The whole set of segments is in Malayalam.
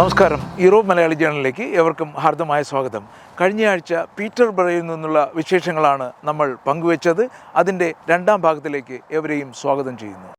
നമസ്കാരം Europemalayalee ചാനലിലേക്ക് ഏവർക്കും ഹാർദമായ സ്വാഗതം. കഴിഞ്ഞ ആഴ്ച പീറ്റർബറയിൽ നിന്നുള്ള വിശേഷങ്ങളാണ് നമ്മൾ പങ്കുവച്ചത്. അതിൻ്റെ രണ്ടാം ഭാഗത്തിലേക്ക് ഏവരെയും സ്വാഗതം ചെയ്യുന്നു.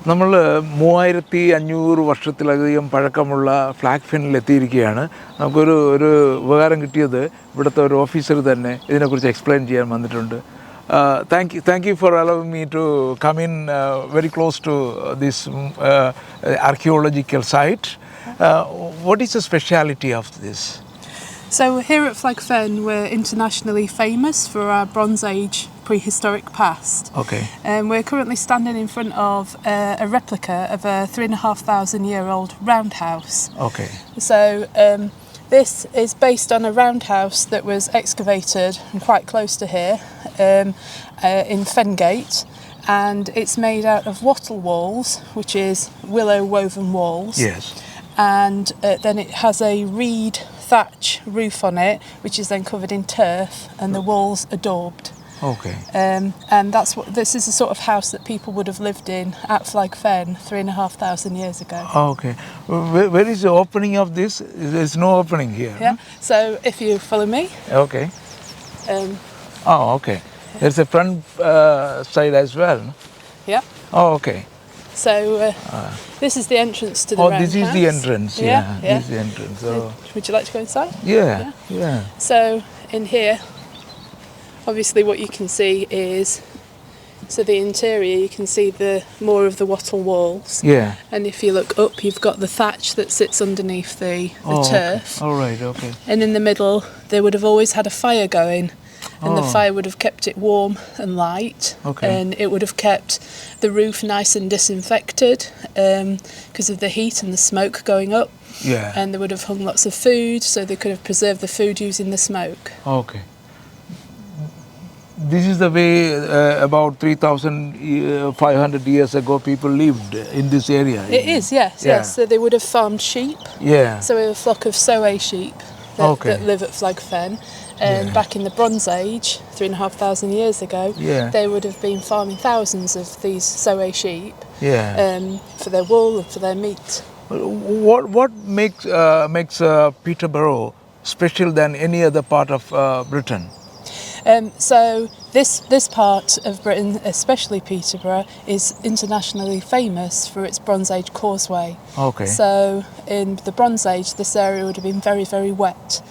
നമ്മൾ 3500 വർഷത്തിലധികം പഴക്കമുള്ള ഫ്ലാഗ് ഫെന്നിലെത്തിയിരിക്കുകയാണ്. നമുക്കൊരു ഉപകാരം കിട്ടിയത് ഇവിടുത്തെ ഒരു ഓഫീസർ തന്നെ ഇതിനെക്കുറിച്ച് എക്സ്പ്ലെയിൻ ചെയ്യാൻ വന്നിട്ടുണ്ട്. Thank you for allowing me to come in very close to this archaeological site. What is the speciality of this? So here at Flag Fen we're internationally famous for our Bronze Age prehistoric past. Okay. We're currently standing in front of a replica of a 3,500-year-old roundhouse. Okay. So this is based on a roundhouse that was excavated quite close to here in Fengate, and it's made out of wattle walls, which is willow woven walls. Yes. And then it has a reed thatch roof on it, which is then covered in turf, and the walls are daubed. Okay. And this is the sort of house that people would have lived in at Flag Fen 3,500 years ago. Okay. Where is the opening of this? There's no opening here. Yeah. So if you follow me. Okay. Okay. There's a front side as well. Yeah. Oh, okay. So this is the entrance to the roundhouse. This is the entrance. Yeah. This is the entrance. Would you like to go inside? Yeah. So in here, obviously what you can see is, so the interior, you can see more of the wattle walls. Yeah. And if you look up, you've got the thatch that sits underneath the turf. Okay. All right, okay. And in the middle, they would have always had a fire going, and the fire would have kept it warm and light, and it would have kept the roof nice and disinfected because of the heat and the smoke going up. Yeah. And they would have hung lots of food, so they could have preserved the food using the smoke. Okay. This is the way about 3,500 years ago people lived in this area. It is, yes, yes. So they would have farmed sheep. Yeah. So we have a flock of Soay sheep that live at Flag Fen. And back in the Bronze Age, 3,500 years ago, they would have been farming thousands of these Soay sheep for their wool and for their meat. What makes Peterborough special than any other part of Britain? So this part of Britain, especially Peterborough, is internationally famous for its Bronze Age causeway. Okay. So in the Bronze Age, this area would have been very, very wet,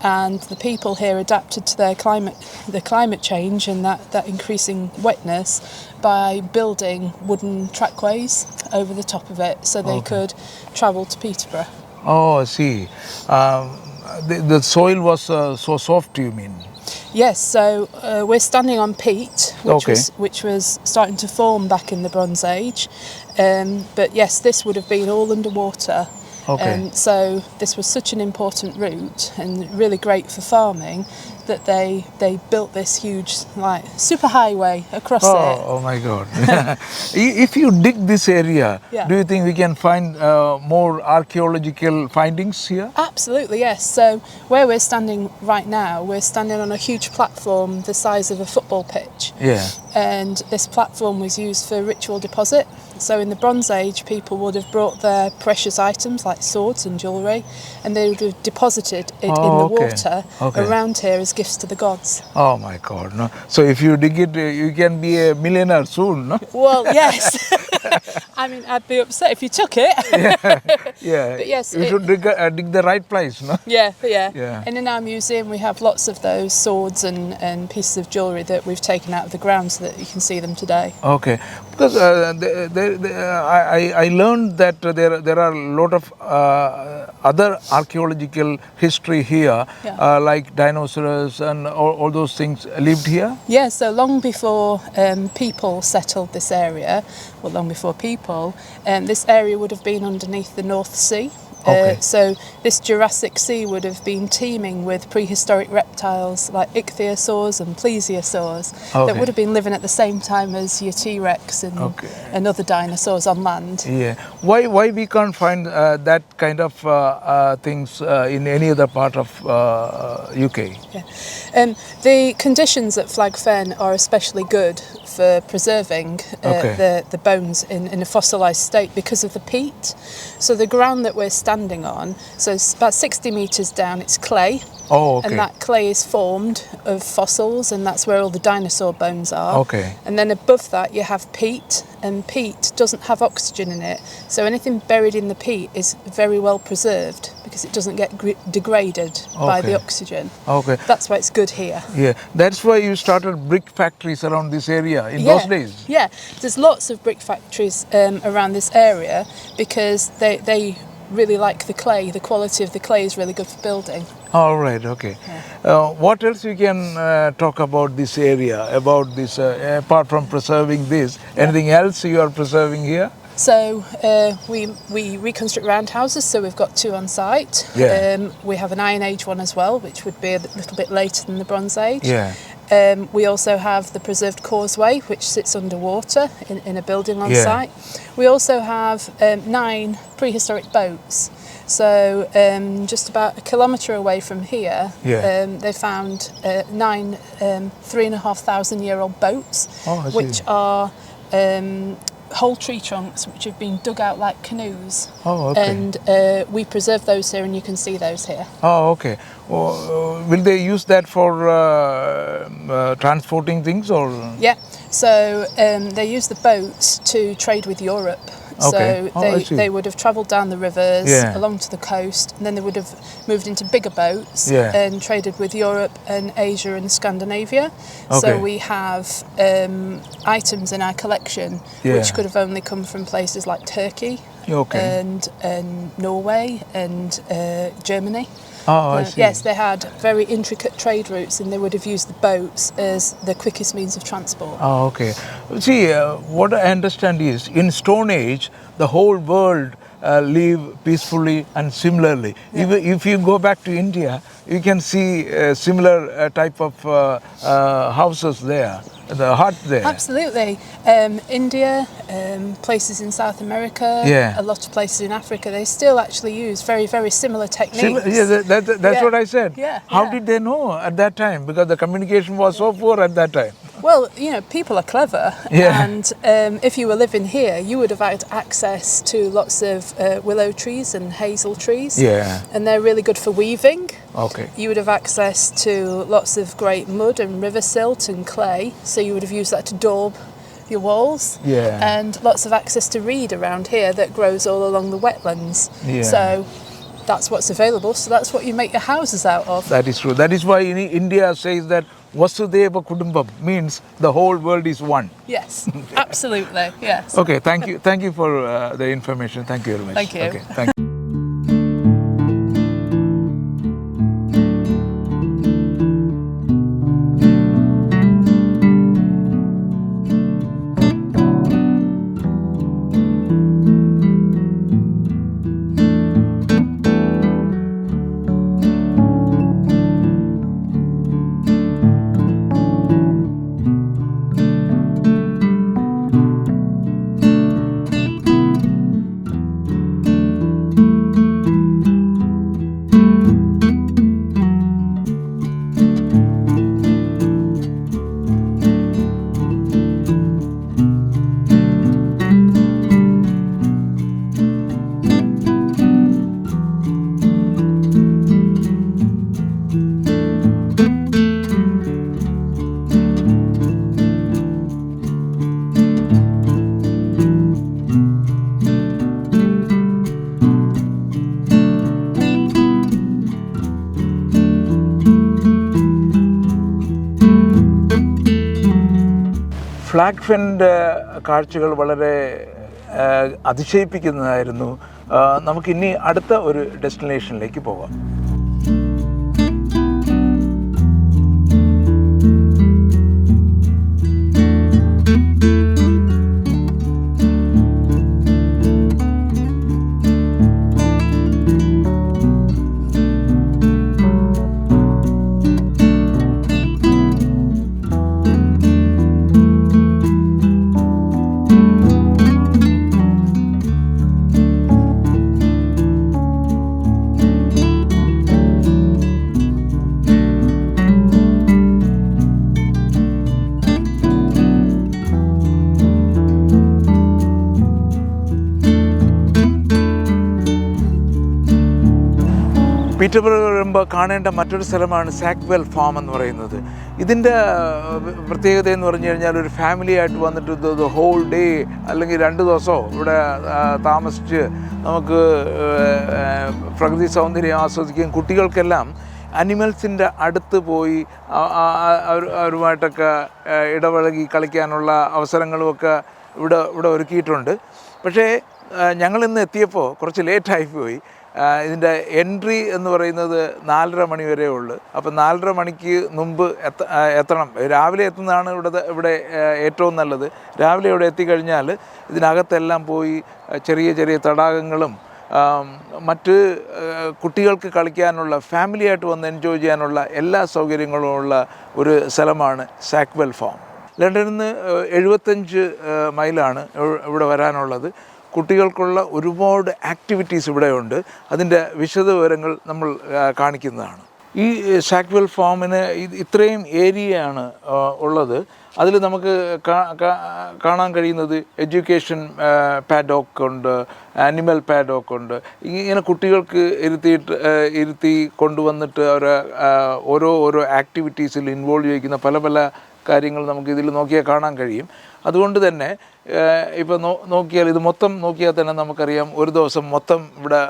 and the people here adapted to the climate change and that increasing wetness by building wooden trackways over the top of it, so they could travel to Peterborough. Oh, I see. The soil was so soft, you mean? Yes, so we're standing on peat, which was starting to form back in the Bronze Age. But yes, this would have been all underwater. So this was such an important route and really great for farming that they built this huge super highway across it. Oh my God. If you dig this area, do you think we can find more archaeological findings here? Absolutely, yes. So where we're standing right now, we're standing on a huge platform the size of a football pitch. Yeah. And this platform was used for ritual deposit. So in the Bronze Age, people would have brought their precious items like swords and jewellery, and they would have deposited it in the water around here as gifts to the gods. Oh my God! No. So if you dig it, you can be a millionaire soon, no? Well, yes. I mean, I'd be upset if you took it. Yeah. But yes, you should dig the right place, no? Yeah. And in our museum, we have lots of those swords and pieces of jewellery that we've taken out of the ground so that you can see them today. Okay. Because I learned that there are a lot of other archaeological history here, like dinosaurs and all those things lived here? Yeah, so long before people settled this area, well, long before people, this area would have been underneath the North Sea. So this Jurassic Sea would have been teeming with prehistoric reptiles like ichthyosaurs and plesiosaurs that would have been living at the same time as your T-Rex and other dinosaurs on land. Yeah. Why we can't find that kind of things in any other part of UK? Yeah. The conditions at Flag Fen are especially good for preserving the bones in a fossilised state because of the peat. So the ground that we're standing on, so it's about 60 metres down, it's clay. And that clay is formed of fossils, and that's where all the dinosaur bones are. And then above that you have peat, and peat doesn't have oxygen in it, so anything buried in the peat is very well preserved because it doesn't get degraded by the oxygen. That's why it's good here. Yeah, that's why you started brick factories around this area in those days. Yeah, there's lots of brick factories around this area because they really like the clay. The quality of the clay is really good for building. All right, okay. What else you can talk about this area, about this, apart from preserving this, anything else you are preserving here? So we reconstruct roundhouses, so we've got two on site. We have an Iron Age one as well, which would be a little bit later than the Bronze Age. We also have the preserved causeway, which sits underwater in a building on site. We also have 9 prehistoric boats. So just about a kilometre away from here, they found 9 3,500-year-old boats, which are whole tree trunks which have been dug out like canoes. And we preserve those here, and you can see those here. Will they use that for transporting things, or? Yeah, so they use the boats to trade with Europe. So they would have travelled down the rivers along to the coast, and then they would have moved into bigger boats and traded with Europe and Asia and Scandinavia. So we have items in our collection which could have only come from places like Turkey and Norway and Germany. Oh, I see. Yes, they had very intricate trade routes and they would have used the boats as the quickest means of transport. Oh, okay. See, what I understand is, in Stone Age, the whole world live peacefully and similarly. Yeah. If you go back to India, you can see similar type of houses there, the hut there. Absolutely. India, places in South America, Yeah. a lot of places in Africa, they still actually use very, very similar techniques. Yeah, that's Yeah. what I said. Yeah, How yeah. did they know at that time? Because the communication was so poor at that time. Well, you know, people are clever, Yeah. and if you were living here, you would have had access to lots of willow trees and hazel trees, Yeah. and they're really good for weaving. Okay. You would have access to lots of great mud and river silt and clay, so you would have used that to daub your walls. Yeah. And lots of access to reed around here that grows all along the wetlands. Yeah. So that's what's available, so that's what you make your houses out of. That is true. That is why India says that Vasudeva Kudumbam means the whole world is one. Yes, absolutely, yes. Okay, thank you. Thank you for the information. Thank you very much. Thank you. Okay, thank you. Flag ഫിൻ്റെ കാഴ്ചകൾ വളരെ അതിശയിപ്പിക്കുന്നതായിരുന്നു. നമുക്കിനി അടുത്ത ഒരു ഡെസ്റ്റിനേഷനിലേക്ക് പോകാം. പീറ്റർബറോ വരുമ്പോൾ കാണേണ്ട മറ്റൊരു സ്ഥലമാണ് സാക്വെൽ ഫാം എന്ന് പറയുന്നത്. ഇതിൻ്റെ പ്രത്യേകത എന്ന് പറഞ്ഞു കഴിഞ്ഞാൽ ഒരു ഫാമിലി ആയിട്ട് വന്നിട്ട് ഹോൾ ഡേ അല്ലെങ്കിൽ 2 ദിവസമോ ഇവിടെ താമസിച്ച് നമുക്ക് പ്രകൃതി സൗന്ദര്യം ആസ്വദിക്കുകയും കുട്ടികൾക്കെല്ലാം അനിമൽസിൻ്റെ അടുത്ത് പോയി അവരുമായിട്ടൊക്കെ ഇടപഴകി കളിക്കാനുള്ള അവസരങ്ങളുമൊക്കെ ഇവിടെ ഒരുക്കിയിട്ടുണ്ട്. പക്ഷേ ഞങ്ങളിന്ന് എത്തിയപ്പോൾ കുറച്ച് ലേറ്റായിപ്പോയി. ഇതിൻ്റെ എൻട്രി എന്ന് പറയുന്നത് 4:30 മണി വരെ ഉള്ളു. അപ്പോൾ 4:30 മണിക്ക് മുമ്പ് എത്തണം. രാവിലെ എത്തുന്നതാണ് ഇവിടെ ഏറ്റവും നല്ലത്. രാവിലെ ഇവിടെ എത്തിക്കഴിഞ്ഞാൽ ഇതിനകത്തെല്ലാം പോയി ചെറിയ ചെറിയ തടാകങ്ങളും മറ്റ് കുട്ടികൾക്ക് കളിക്കാനുള്ള ഫാമിലിയായിട്ട് വന്ന് എൻജോയ് ചെയ്യാനുള്ള എല്ലാ സൗകര്യങ്ങളും ഉള്ള ഒരു സ്ഥലമാണ് സാക്വെൽ ഫാം. ലണ്ടനിൽ നിന്ന് 75 മൈലാണ് ഇവിടെ വരാനുള്ളത്. കുട്ടികൾക്കുള്ള ഒരുപാട് ആക്ടിവിറ്റീസ് ഇവിടെയുണ്ട്. അതിൻ്റെ വിശദവിവരങ്ങൾ നമ്മൾ കാണിക്കുന്നതാണ്. ഈ സാക്വെൽ ഫാമിന് ഇത്രയും ഏരിയയാണ് ഉള്ളത്. അതിൽ നമുക്ക് കാണാൻ കഴിയുന്നത് എഡ്യൂക്കേഷൻ പാഡോക്ക് ഉണ്ട്, ആനിമൽ പാഡോക്ക് ഉണ്ട്. ഇങ്ങനെ കുട്ടികൾക്ക് ഇരുത്തി കൊണ്ടുവന്നിട്ട് അവരെ ഓരോ ആക്ടിവിറ്റീസിൽ ഇൻവോൾവ് ചെയ്യിക്കുന്ന പല പല കാര്യങ്ങൾ നമുക്ക് ഇതിൽ നോക്കിയാൽ കാണാൻ കഴിയും. അതുകൊണ്ട് തന്നെ ഇപ്പോൾ നോക്കിയാൽ ഇത് മൊത്തം നോക്കിയാൽ തന്നെ നമുക്കറിയാം ഒരു ദിവസം മൊത്തം ഇവിടെ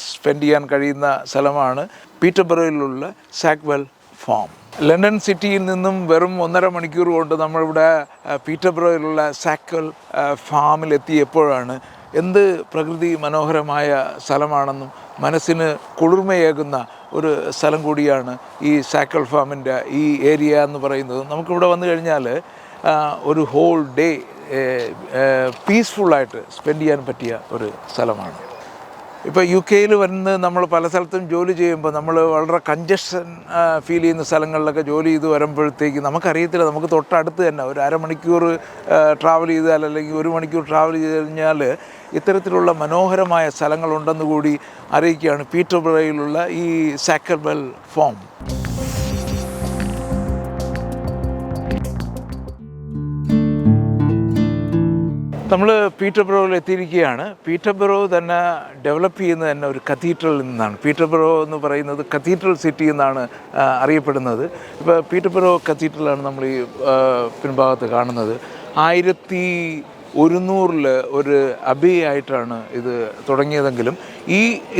സ്പെൻഡ് ചെയ്യാൻ കഴിയുന്ന സ്ഥലമാണ് പീറ്റർബറോയിലുള്ള സാക്വെൽ ഫാം. ലണ്ടൻ സിറ്റിയിൽ നിന്നും വെറും 1.5 മണിക്കൂർ കൊണ്ട് നമ്മളിവിടെ പീറ്റർബറോയിലുള്ള സാക്വെൽ ഫാമിലെത്തിയപ്പോഴാണ് എന്ത് പ്രകൃതി മനോഹരമായ സ്ഥലമാണെന്നും മനസ്സിന് കുളിർമയേകുന്ന ഒരു സ്ഥലം കൂടിയാണ് ഈ സാക്കൽ ഫാമിൻ്റെ ഈ ഏരിയ എന്ന് പറയുന്നത്. നമുക്കിവിടെ വന്നു കഴിഞ്ഞാൽ ഒരു ഹോൾ ഡേ പീസ്ഫുള്ളായിട്ട് സ്പെൻഡ് ചെയ്യാൻ പറ്റിയ ഒരു സ്ഥലമാണ്. ഇപ്പോൾ UK വന്ന് നമ്മൾ പല സ്ഥലത്തും ജോലി ചെയ്യുമ്പോൾ നമ്മൾ വളരെ കഞ്ചഷൻ ഫീൽ ചെയ്യുന്ന സ്ഥലങ്ങളിലൊക്കെ ജോലി ചെയ്ത് വരുമ്പോഴത്തേക്ക് നമുക്കറിയത്തില്ല, നമുക്ക് തൊട്ടടുത്ത് തന്നെ ഒരു അരമണിക്കൂർ ട്രാവൽ ചെയ്താൽ അല്ലെങ്കിൽ 1 മണിക്കൂർ ട്രാവൽ ചെയ്ത് കഴിഞ്ഞാൽ ഇത്തരത്തിലുള്ള മനോഹരമായ സ്ഥലങ്ങളുണ്ടെന്ന് കൂടി അറിയിക്കുകയാണ് പീറ്റർബറോയിലുള്ള ഈ സാക്കർബെൽ ഫാം. നമ്മൾ പീറ്റർബറോയിൽ എത്തിയിരിക്കുകയാണ്. പീറ്റർബറോ തന്നെ ഡെവലപ്പ് ചെയ്യുന്നത് തന്നെ ഒരു കത്തീഡ്രലിൽ നിന്നാണ്. പീറ്റർബറോ എന്ന് പറയുന്നത് കത്തീഡ്രൽ സിറ്റി എന്നാണ് അറിയപ്പെടുന്നത്. ഇപ്പോൾ പീറ്റർബറോ കത്തീഡ്രലാണ് നമ്മൾ ഈ പിൻഭാഗത്ത് കാണുന്നത്. 1100 ഒരു അബിയായിട്ടാണ് ഇത് തുടങ്ങിയതെങ്കിലും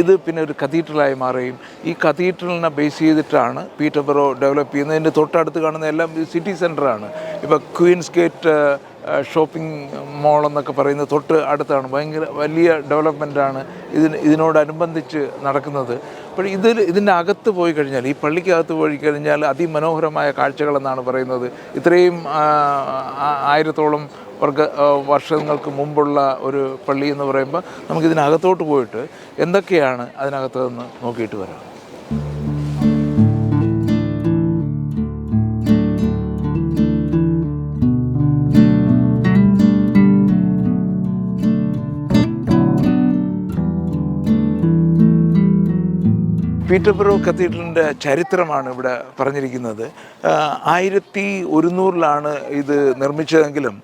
ഇത് പിന്നെ ഒരു കത്തീഡ്രലായി മാറുകയും ഈ കത്തീഡ്രലിനെ ബേസ് ചെയ്തിട്ടാണ് പീറ്റർബറോ ഡെവലപ്പ് ചെയ്യുന്നത്. ഇതിൻ്റെ തൊട്ടടുത്ത് കാണുന്ന എല്ലാം സിറ്റി സെൻറ്ററാണ്. ഇപ്പോൾ ക്വീൻസ് ഗേറ്റ് ഷോപ്പിംഗ് മോൾ എന്നൊക്കെ പറയുന്നത് തൊട്ട് അടുത്താണ്. ഭയങ്കര വലിയ ഡെവലപ്മെൻറ്റാണ് ഇതിനോടനുബന്ധിച്ച് നടക്കുന്നത്. അപ്പോൾ ഇതിൻ്റെ അകത്ത് പോയി കഴിഞ്ഞാൽ, ഈ പള്ളിക്കകത്ത് പോയി കഴിഞ്ഞാൽ അതിമനോഹരമായ കാഴ്ചകളെന്നാണ് പറയുന്നത്. ഇത്രയും 1000ഓളം വർഷങ്ങൾക്ക് മുമ്പുള്ള ഒരു പള്ളി എന്ന് പറയുമ്പോൾ നമുക്കിതിനകത്തോട്ട് പോയിട്ട് എന്തൊക്കെയാണ് അതിനകത്ത് നിന്ന് നോക്കിയിട്ട് വരാം. പീറ്റർബറോ കത്തീഡ്രലിൻ്റെ ചരിത്രമാണ് ഇവിടെ പറഞ്ഞിരിക്കുന്നത്. 1100 ഇത് നിർമ്മിച്ചതെങ്കിലും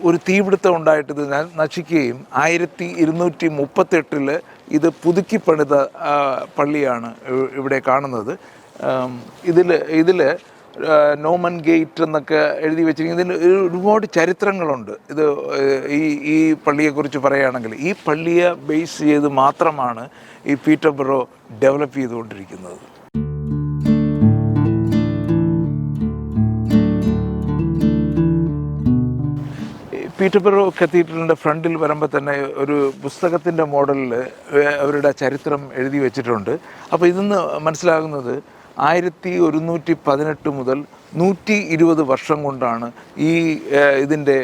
ഒരു തീപിടുത്തം ഉണ്ടായിട്ട് ഇത് നശിക്കുകയും 1238 ഇത് പുതുക്കിപ്പണിത പള്ളിയാണ് ഇവിടെ കാണുന്നത്. ഇതിൽ നോമൻ ഗേറ്റ് എന്നൊക്കെ എഴുതി വെച്ചിരിക്കുന്നത്. ഇതിൽ ഒരുപാട് ചരിത്രങ്ങളുണ്ട്. ഈ പള്ളിയെക്കുറിച്ച് പറയുകയാണെങ്കിൽ ഈ പള്ളിയെ ബേസ് ചെയ്ത് മാത്രമാണ് ഈ പീറ്റർബറോ ഡെവലപ്പ് ചെയ്തുകൊണ്ടിരിക്കുന്നത്. പീറ്റർബറോ കത്തീഡ്രലിൻ്റെ ഫ്രണ്ടിൽ വരുമ്പോൾ തന്നെ ഒരു പുസ്തകത്തിൻ്റെ മോഡലിൽ അവരുടെ ചരിത്രം എഴുതി വെച്ചിട്ടുണ്ട്. അപ്പോൾ ഇതിന്ന് മനസ്സിലാകുന്നത് 1118 മുതൽ 120 വർഷം കൊണ്ടാണ് ഇതിൻ്റെ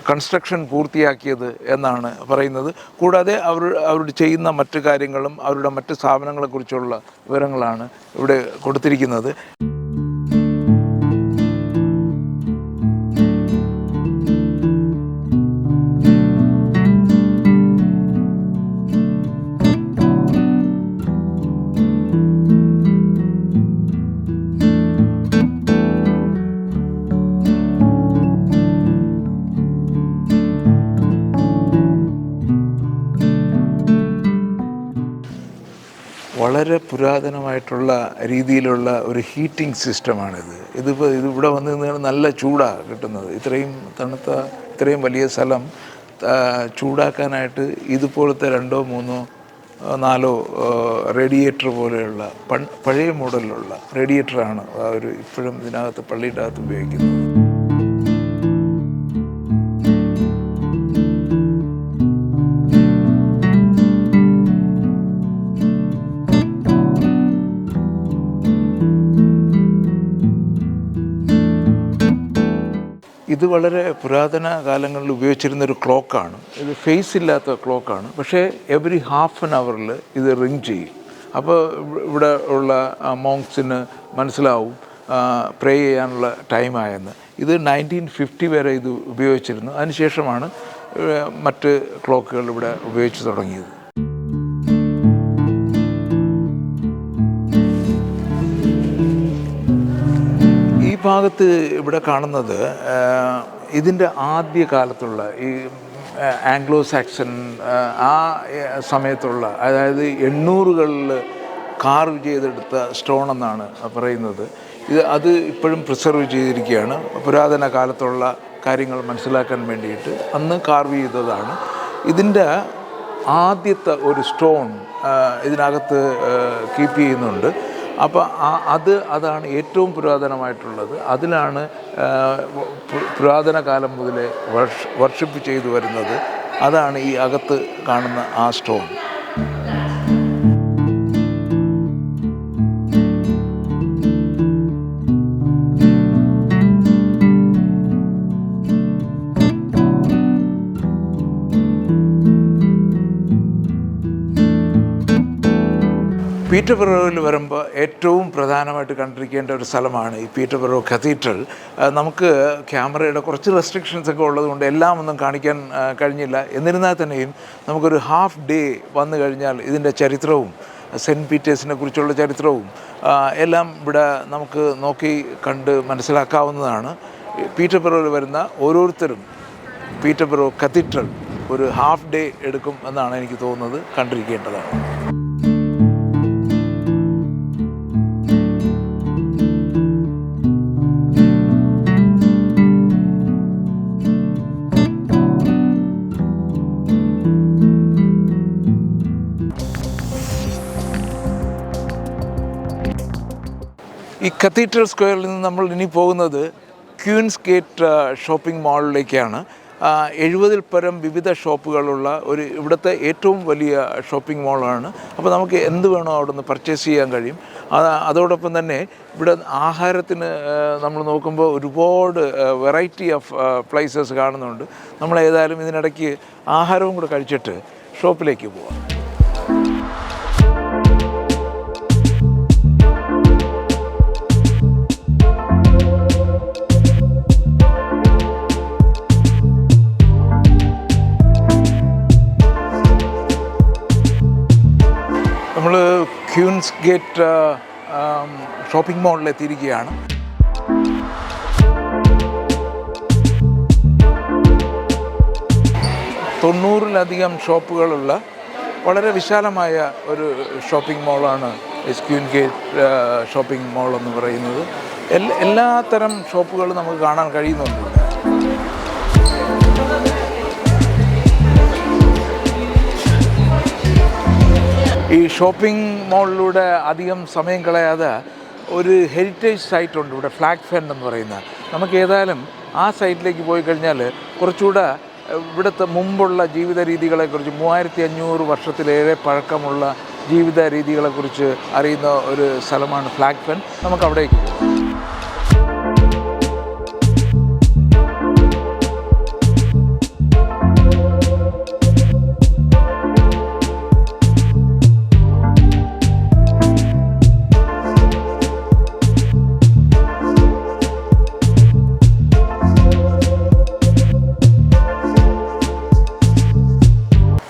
കൺസ്ട്രക്ഷൻ പൂർത്തിയാക്കിയത് എന്നാണ് പറയുന്നത്. കൂടാതെ അവർ ചെയ്യുന്ന മറ്റു കാര്യങ്ങളും അവരുടെ മറ്റ് സ്ഥാപനങ്ങളെക്കുറിച്ചുള്ള വിവരങ്ങളാണ് ഇവിടെ കൊടുത്തിരിക്കുന്നത്. വളരെ പുരാതനമായിട്ടുള്ള രീതിയിലുള്ള ഒരു ഹീറ്റിംഗ് സിസ്റ്റമാണിത്. ഇതിവിടെ വന്ന് നിന്ന് നല്ല ചൂടാണ് കിട്ടുന്നത്. ഇത്രയും വലിയ സ്ഥലം ചൂടാക്കാനായിട്ട് ഇതുപോലത്തെ 2, 3, 4 റേഡിയേറ്റർ പോലെയുള്ള പഴയ മോഡലിലുള്ള റേഡിയേറ്ററാണ് ഇപ്പോഴും ഇതിനകത്ത് പള്ളിയുടെ അകത്ത് ഉപയോഗിക്കുന്നത്. ഇത് വളരെ പുരാതന കാലങ്ങളിൽ ഉപയോഗിച്ചിരുന്നൊരു ക്ലോക്കാണ്. ഇത് ഫേസ് ഇല്ലാത്ത ക്ലോക്കാണ്. പക്ഷേ എവറി ഹാഫ് ആൻ അവറിൽ ഇത് റിങ് ചെയ്യും. അപ്പോൾ ഇവിടെ ഉള്ള മോങ്സിന് മനസ്സിലാവും പ്രേ ചെയ്യാനുള്ള ടൈമായെന്ന്. ഇത് 1950 വരെ ഇത് ഉപയോഗിച്ചിരുന്നു. അതിനുശേഷമാണ് മറ്റ് ക്ലോക്കുകൾ ഇവിടെ ഉപയോഗിച്ച് തുടങ്ങിയത്. ഈ ഭാഗത്ത് ഇവിടെ കാണുന്നത് ഇതിൻ്റെ ആദ്യ കാലത്തുള്ള ഈ ആംഗ്ലോ സാക്സൺ ആ സമയത്തുള്ള, അതായത് 800കളിൽ കാർവ് ചെയ്തെടുത്ത സ്റ്റോൺ എന്നാണ് പറയുന്നത്. അത് ഇപ്പോഴും പ്രിസർവ് ചെയ്തിരിക്കുകയാണ്. പുരാതന കാലത്തുള്ള കാര്യങ്ങൾ മനസ്സിലാക്കാൻ വേണ്ടിയിട്ട് അന്ന് കാർവ് ചെയ്തതാണ്. ഇതിൻ്റെ ആദ്യത്തെ ഒരു സ്റ്റോൺ ഇതിനകത്ത് കീപ്പ് ചെയ്യുന്നുണ്ട്. അപ്പോൾ അതാണ് ഏറ്റവും പുരാതനമായിട്ടുള്ളത്. അതിലാണ് പുരാതന കാലം മുതലേ വർഷിപ്പ് ചെയ്തു വരുന്നത്. അതാണ് ഈ അകത്ത് കാണുന്ന ആ സ്റ്റോൺ. പീറ്റർബറോയിൽ വരുമ്പോൾ ഏറ്റവും പ്രധാനമായിട്ട് കണ്ടിരിക്കേണ്ട ഒരു സ്ഥലമാണ് ഈ പീറ്റർബറോ കത്തീഡ്രൽ. നമുക്ക് ക്യാമറയുടെ കുറച്ച് റെസ്ട്രിക്ഷൻസ് ഒക്കെ ഉള്ളതുകൊണ്ട് എല്ലാം ഒന്നും കാണിക്കാൻ കഴിഞ്ഞില്ല. എന്നിരുന്നാൽ തന്നെയും നമുക്കൊരു ഹാഫ് ഡേ വന്നു കഴിഞ്ഞാൽ ഇതിൻ്റെ ചരിത്രവും സെൻറ്റ് പീറ്റേഴ്സിനെ കുറിച്ചുള്ള ചരിത്രവും എല്ലാം ഇവിടെ നമുക്ക് നോക്കി കണ്ട് മനസ്സിലാക്കാവുന്നതാണ്. പീറ്റർബറോയിൽ വരുന്ന ഓരോരുത്തരും പീറ്റർബറോ കത്തീഡ്രൽ ഒരു ഹാഫ് ഡേ എടുക്കും എന്നാണ് എനിക്ക് തോന്നുന്നത്. കണ്ടിരിക്കേണ്ടതാണ്. ഈ കത്തീഡ്രൽ സ്ക്വയറിൽ നിന്ന് നമ്മൾ ഇനി പോകുന്നത് ക്യൂൻസ് ഗേറ്റ് ഷോപ്പിംഗ് മാളിലേക്കാണ്. 70-ൽ പരം വിവിധ ഷോപ്പുകളുള്ള ഇവിടുത്തെ ഏറ്റവും വലിയ ഷോപ്പിംഗ് മാളാണ്. അപ്പോൾ നമുക്ക് എന്ത് വേണോ അവിടെ നിന്ന് പർച്ചേസ് ചെയ്യാൻ കഴിയും. അതോടൊപ്പം തന്നെ ഇവിടെ ആഹാരത്തിന് നമ്മൾ നോക്കുമ്പോൾ ഒരുപാട് വെറൈറ്റി ഓഫ് പ്ലേസസ് കാണുന്നുണ്ട്. നമ്മൾ ഏതായാലും ഇതിനിടയ്ക്ക് ആഹാരവും കൂടെ കഴിച്ചിട്ട് ഷോപ്പിലേക്ക് പോവാം. നമ്മൾ ക്യൂൻസ് ഗേറ്റ് ഷോപ്പിംഗ് മാളിൽ എത്തിയിരിക്കുകയാണ്. തൊണ്ണൂറിലധികം ഷോപ്പുകളുള്ള വളരെ വിശാലമായ ഒരു ഷോപ്പിംഗ് മാളാണ് ക്യൂൻസ് ഗേറ്റ് ഷോപ്പിംഗ് മാൾ എന്ന് പറയുന്നത്. എല്ലാത്തരം ഷോപ്പുകളും നമുക്ക് കാണാൻ കഴിയുന്നുണ്ട്. ഈ ഷോപ്പിംഗ് മാളിലൂടെ അധികം സമയം കളയാതെ ഒരു ഹെറിറ്റേജ് സൈറ്റുണ്ട് ഇവിടെ, ഫ്ലാഗ് ഫെൻ എന്ന് പറയുന്ന. നമുക്ക് ഏതായാലും ആ സൈറ്റിലേക്ക് പോയി കഴിഞ്ഞാൽ കുറച്ചുകൂടെ ഇവിടുത്തെ മുമ്പുള്ള ജീവിത രീതികളെക്കുറിച്ച് 3500 വർഷത്തിലേറെ പഴക്കമുള്ള ജീവിത രീതികളെക്കുറിച്ച് അറിയുന്ന ഒരു സ്ഥലമാണ് ഫ്ലാഗ് ഫെൻ. നമുക്ക് അവിടേക്ക് പോകാം.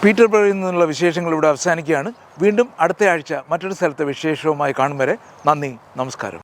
പീറ്റർബറോയിൽ നിന്നുള്ള വിശേഷങ്ങൾ ഇവിടെ അവസാനിക്കുകയാണ്. വീണ്ടും അടുത്ത ആഴ്ച മറ്റൊരു സ്ഥലത്തെ വിശേഷവുമായി കാണും വരെ നന്ദി, നമസ്കാരം.